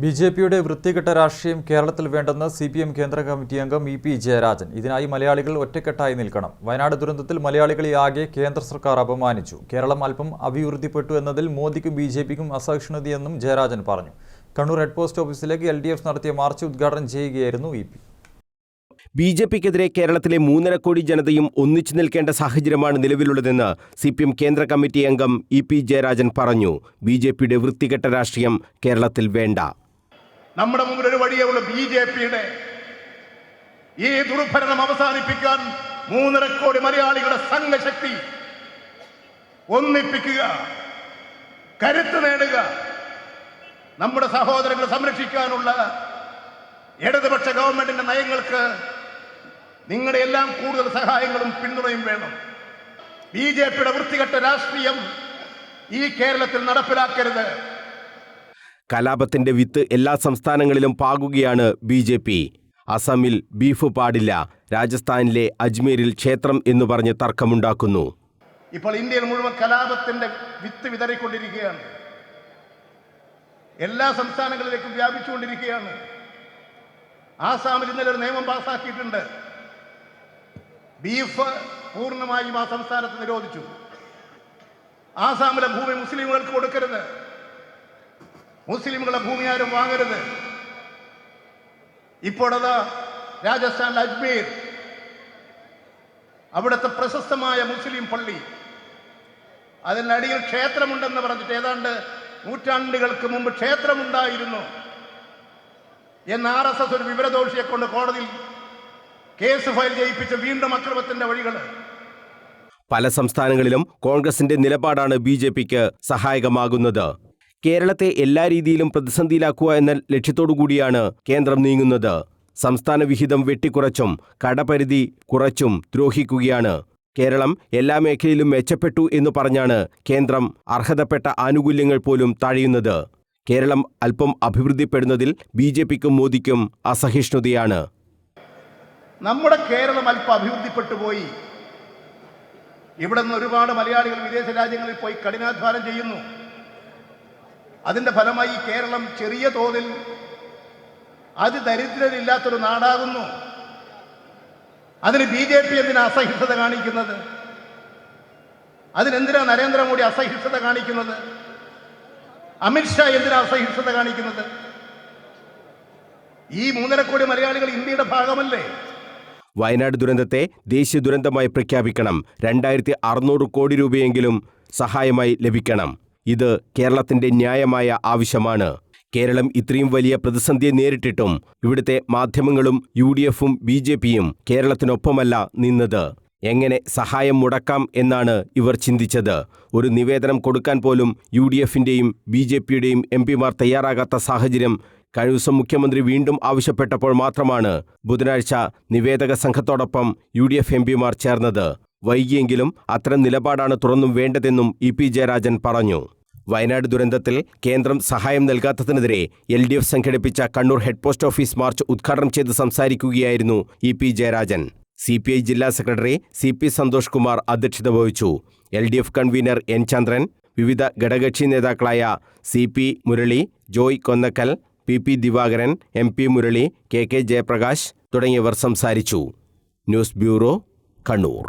ബിജെപിയുടെ വൃത്തികെട്ട രാഷ്ട്രീയം കേരളത്തിൽ വേണ്ടെന്ന് സിപിഎം കേന്ദ്ര കമ്മിറ്റി അംഗം ഇ.പി. ജയരാജൻ. ഇതിനായി മലയാളികൾ ഒറ്റക്കെട്ടായി നിൽക്കണം. വയനാട് ദുരന്തത്തിൽ മലയാളികളെ ആകെ കേന്ദ്ര സർക്കാർ അപമാനിച്ചു. കേരളം അല്പം അഭിവൃദ്ധിപ്പെട്ടു എന്നതിൽ മോദിക്കും ബിജെപിക്കും അസഹിഷ്ണുതയെന്നും ജയരാജൻ പറഞ്ഞു. കണ്ണൂർ ഹെഡ് പോസ്റ്റ് ഓഫീസിലേക്ക് LDF നടത്തിയ മാർച്ച് ഉദ്ഘാടനം ചെയ്യുകയായിരുന്നു ഇ.പി. ബിജെപിക്കെതിരെ കേരളത്തിലെ 3.5 കോടി ജനതയും ഒന്നിച്ചു നിൽക്കേണ്ട സാഹചര്യമാണ് നിലവിലുള്ളതെന്ന് സിപിഎം കേന്ദ്ര കമ്മിറ്റി അംഗം ഇ.പി. ജയരാജൻ പറഞ്ഞു. ബിജെപിയുടെ വൃത്തികെട്ട രാഷ്ട്രീയം കേരളത്തിൽ വേണ്ട. നമ്മുടെ മുമ്പിൽ ഒരു വഴിയുള്ള ബിജെപിയുടെ ഈ ദുർഭരണം അവസാനിപ്പിക്കാൻ 3.5 കോടി മലയാളികളുടെ സംഘശക്തി ഒന്നിപ്പിക്കുക, കരുത്ത് നേടുക, നമ്മുടെ സഹോദരങ്ങളെ സംരക്ഷിക്കാനുള്ള ഇടതുപക്ഷ ഗവൺമെന്റിന്റെ നയങ്ങൾക്ക് നിങ്ങളുടെ എല്ലാം കൂടുതൽ സഹായങ്ങളും പിന്തുണയും വേണം. ബിജെപിയുടെ വൃത്തികെട്ട രാഷ്ട്രീയം ഈ കേരളത്തിൽ നടപ്പിലാക്കരുത്. കലാപത്തിന്റെ വിത്ത് എല്ലാ സംസ്ഥാനങ്ങളിലും പാകുകയാണ് ബിജെപി. അസമിൽ ബീഫ് പാടില്ല, രാജസ്ഥാനിലെ അജ്മീരിൽ ക്ഷേത്രം എന്ന് പറഞ്ഞ് തർക്കമുണ്ടാക്കുന്നു. ഇപ്പോൾ ഇന്ത്യയിൽ മുഴുവൻ കലാപത്തിന്റെ വിത്ത് വിതറിക്കൊണ്ടിരിക്കുകയാണ്. എല്ലാ സംസ്ഥാനങ്ങളിലേക്കും വ്യാപിച്ചുകൊണ്ടിരിക്കുകയാണ്. ആസാമിൽ ഇന്നലെ ഒരു നിയമം പാസാക്കിയിട്ടുണ്ട്. ബീഫ് പൂർണ്ണമായും ആ സംസ്ഥാനത്ത് നിരോധിച്ചു. ആസാമിലെ ഭൂമി മുസ്ലിമുകൾക്ക് കൊടുക്കരുത്, മുസ്ലിമുകളുടെ ഭൂമി ആരും വാങ്ങരുത്. ഇപ്പോഴത് രാജസ്ഥാനിലെ അജ്മീർ, അവിടുത്തെ പ്രശസ്തമായ മുസ്ലിം പള്ളി, അതിനടിയിൽ ക്ഷേത്രമുണ്ടെന്ന് പറഞ്ഞിട്ട് ഏതാണ്ട് നൂറ്റാണ്ടുകൾക്ക് മുമ്പ് ക്ഷേത്രമുണ്ടായിരുന്നു എന്ന് RSS ഒരു വിവരദോഷിയെ കൊണ്ട് കോടതിയിൽ കേസ് ഫയൽ ചെയ്യിപ്പിച്ച വീണ്ടും അക്രമത്തിന്റെ വഴികൾ. പല സംസ്ഥാനങ്ങളിലും കോൺഗ്രസിന്റെ നിലപാടാണ് ബിജെപിക്ക് സഹായകമാകുന്നത്. കേരളത്തെ എല്ലാ രീതിയിലും പ്രതിസന്ധിയിലാക്കുക എന്ന ലക്ഷ്യത്തോടുകൂടിയാണ് കേന്ദ്രം നീങ്ങുന്നത്. സംസ്ഥാന വിഹിതം വെട്ടിക്കുറച്ചും കടപരിധി കുറച്ചും ദ്രോഹിക്കുകയാണ്. കേരളം എല്ലാ മേഖലയിലും മെച്ചപ്പെട്ടു എന്ന് പറഞ്ഞാണ് കേന്ദ്രം അർഹതപ്പെട്ട ആനുകൂല്യങ്ങൾ പോലും തഴയുന്നത്. കേരളം അല്പം അഭിവൃദ്ധിപ്പെടുന്നതിൽ ബിജെപിക്കും മോദിക്കും അസഹിഷ്ണുതയാണ്. നമ്മുടെ കേരളം അല്പം അഭിവൃദ്ധിപ്പെട്ടു പോയി. ഇവിടെ നിന്ന് ഒരുപാട് മലയാളികൾ വിദേശ രാജ്യങ്ങളിൽ പോയി കഠിനാധ്വാനം ചെയ്യുന്നു. അതിന്റെ ഫലമായി കേരളം ചെറിയ തോതിൽ അതിദരിദ്രരില്ലാത്തൊരു നാടാകുന്നു. അതിന് ബിജെപി എന്തിനാ അസഹിഷ്ണുത കാണിക്കുന്നത്? അതിനെന്തിനാ നരേന്ദ്രമോദി അസഹിഷ്ണുത കാണിക്കുന്നത്? അമിത്ഷാ എന്തിനാ അസഹിഷ്ണുത കാണിക്കുന്നത്? ഈ 3.5 കോടി മലയാളികൾ ഇന്ത്യയുടെ ഭാഗമല്ലേ? വയനാട് ദുരന്തത്തെ ദേശീയ ദുരന്തമായി പ്രഖ്യാപിക്കണം. 2600 കോടി രൂപയെങ്കിലും സഹായമായി ലഭിക്കണം. ഇത് കേരളത്തിന്റെ ന്യായമായ ആവശ്യമാണ്. കേരളം ഇത്രയും വലിയ പ്രതിസന്ധിയെ നേരിട്ടിട്ടും ഇവിടുത്തെ മാധ്യമങ്ങളും UDFും ബിജെപിയും കേരളത്തിനൊപ്പമല്ല നിന്നത്. എങ്ങനെ സഹായം മുടക്കാം എന്നാണ് ഇവർ ചിന്തിച്ചത്. ഒരു നിവേദനം കൊടുക്കാൻ പോലും UDFിന്റെയും ബിജെപിയുടെയും MP-മാർ തയ്യാറാകാത്ത സാഹചര്യം കഴിഞ്ഞ ദിവസം മുഖ്യമന്ത്രി വീണ്ടും ആവശ്യപ്പെട്ടപ്പോൾ മാത്രമാണ് ബുധനാഴ്ച നിവേദക സംഘത്തോടൊപ്പം UDF MP-മാർ ചേർന്നത്. വൈകിയെങ്കിലും അത്തരം നിലപാടാണ് തുറന്നും വേണ്ടതെന്നും ഇ.പി. ജയരാജൻ പറഞ്ഞു. വയനാട് ദുരന്തത്തിൽ കേന്ദ്രം സഹായം നൽകാത്തതിനെതിരെ LDF സംഘടിപ്പിച്ച Kannur head post office March ഉദ്ഘാടനം ചെയ്ത് സംസാരിക്കുകയായിരുന്നു ഇ.പി. ജയരാജൻ. CPI ജില്ലാ സെക്രട്ടറി CP സന്തോഷ് കുമാർ അധ്യക്ഷത വഹിച്ചു. LDF കൺവീനർ N ചന്ദ്രൻ, വിവിധ ഘടകകക്ഷി നേതാക്കളായ CP Murali, Joy Konnakkal, PP Divakaran, MP Murali, KK Jayaprakash തുടങ്ങിയവർ സംസാരിച്ചു. News bureau, Kannur.